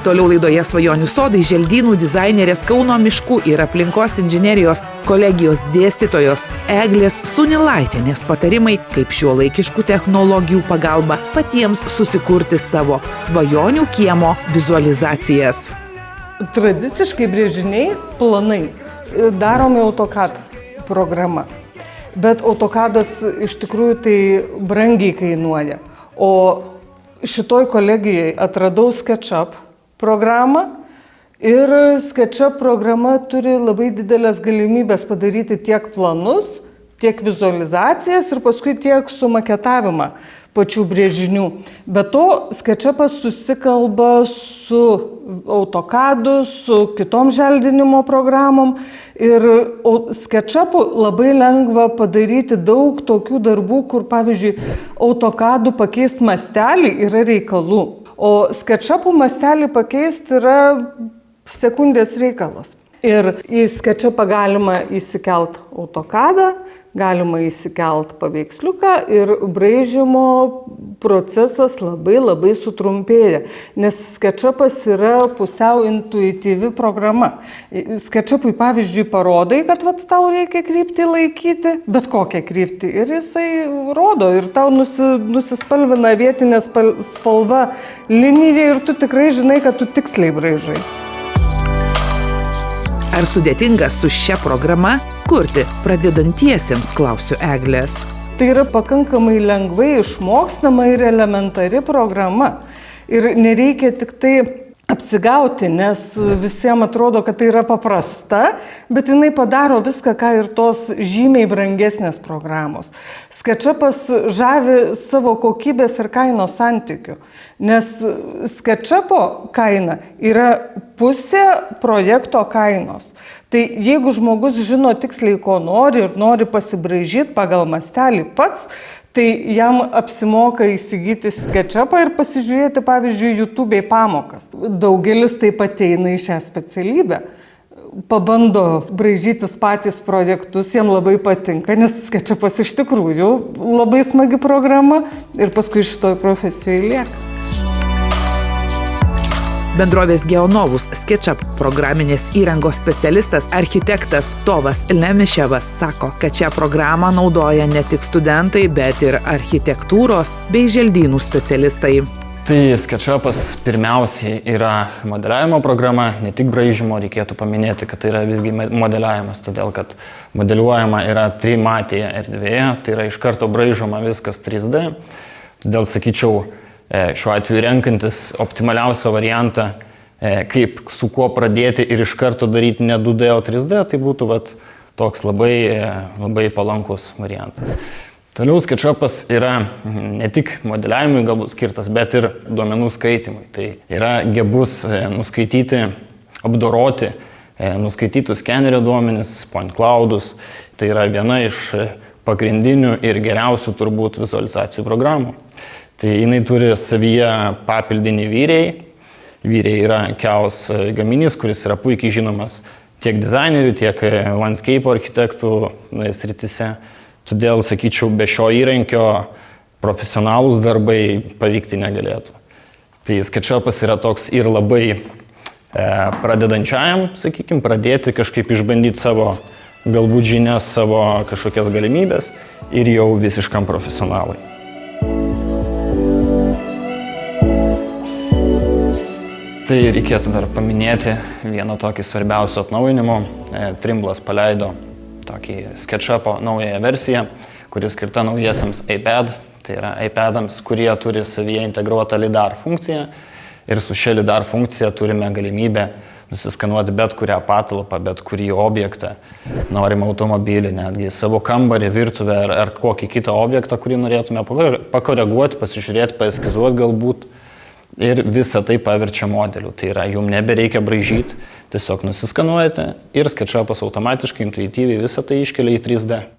Toliau laidoje Svajonių sodai želdynų dizainerės Kauno miškų ir aplinkos inžinerijos kolegijos dėstytojos Eglės Sunilaitienės patarimai, kaip šiuolaikiškų technologijų pagalba patiems susikurti savo svajonių kiemo vizualizacijas. Tradiciškai brėžiniai, planai daromi AutoCAD programa, bet AutoCAD'as iš tikrųjų tai brangiai kainuoja. O šitoj kolegijai atradau SketchUp programą ir SketchUp programa turi labai didelės galimybės padaryti tiek planus, tiek vizualizacijas ir paskui tiek sumaketavimą pačių brėžinių. Be to, SketchUpas susikalba su AutoCAD'u, su kitom želdinimo programom ir SketchUp'u labai lengva padaryti daug tokių darbų, kur, pavyzdžiui, AutoCAD'u pakeisti mastelį yra reikalų, o SketchUp'u mastelį pakeisti yra sekundės reikalas. Ir į SketchUp'ą galima įsikelt AutoCAD'ą, galima įsikelt paveiksliuką ir braižymo procesas labai sutrumpėja, nes SketchUpas yra pusiau intuityvi programa. SketchUpui, pavyzdžiui, parodai, kad tau reikia kryptį laikyti, bet kokią kryptį, ir jisai rodo, ir tau nusispalvina vietinė spalva linija ir tu tikrai žinai, kad tu tiksliai braižai. Ar sudėtinga su šia programa kurti pradedantiesiems, klausiu Eglės. Tai yra pakankamai lengvai išmokstama ir elementari programa. Ir nereikia tik tai apsigauti, nes visiems atrodo, kad tai yra paprasta, bet jinai padaro viską, ką ir tos žymiai brangesnės programos. SketchUpas žavi savo kokybės ir kainos santykiu, nes SketchUpo kaina yra pusė projekto kainos. Tai jeigu žmogus žino tiksliai, ko nori ir nori pasibraižyti pagal mastelį pats, tai jam apsimoka įsigyti SketchUpą ir pasižiūrėti, pavyzdžiui, YouTube'ai pamokas. Daugelis taip ateina į šią specialybę. Pabando braižytis patys projektus, jiem labai patinka, nes SketchUpas iš tikrųjų labai smagi programa ir paskui šitoj profesijoje lieka. Bendrovės Geonovus SketchUp programinės įrangos specialistas architektas Tovas Lemiševas sako, kad šią programą naudoja ne tik studentai, bet ir architektūros bei želdynų specialistai. Tai SketchUpas pirmiausiai yra modeliavimo programa, ne tik braižymo, reikėtų paminėti, kad tai yra visgi modeliavimas, todėl kad modeliuojama yra trimatėje erdvėje, tai yra iš karto braižoma viskas 3D, todėl sakyčiau, šiuo atveju renkantis optimaliausią variantą, kaip su kuo pradėti ir iš karto daryti ne 2D, o 3D, tai būtų toks labai palankus variantas. Toliau SketchUpas yra ne tik modeliavimui galbūt skirtas, bet ir duomenų skaitimui. Tai yra gebus nuskaityti, apdoroti nuskaitytų skenerio duomenis, point cloudus. Tai yra viena iš pagrindinių ir geriausių turbūt vizualizacijų programų. Tai jinai turi savyje papildinį vyriai. Vyriai yra Keos gaminys, kuris yra puikiai žinomas tiek dizainerių, tiek landscape architektų srityse. Todėl, sakyčiau, be šio įrankio profesionalūs darbai pavykti negalėtų. Tai SketchUpas yra toks ir labai pradedančiajam, sakykime, pradėti kažkaip išbandyti savo galbūt žinias, savo kažkokias galimybės ir jau visiškam profesionalui. Tai reikėtų dar paminėti vieną tokį svarbiausių atnaujinimų. Trimblas paleido tokį SketchUpo naująją versiją, kuris skirta naujiesiams iPad. Tai yra iPadams, kurie turi savyje integruotą LiDAR funkciją. Ir su šia LiDAR funkcija turime galimybę nusiskanuoti bet kurią patalpą, bet kurį objektą, norimą automobilį, netgi savo kambarį, virtuvę ar kokį kitą objektą, kurį norėtume pakoreguoti, pasižiūrėti, paeskizuoti galbūt. Ir visą tai paverčia modeliu. Tai yra, jums nebereikia braižyti, tiesiog nusiskanuojate ir SketchUpas automatiškai, intuityviai visą tai iškelia į 3D.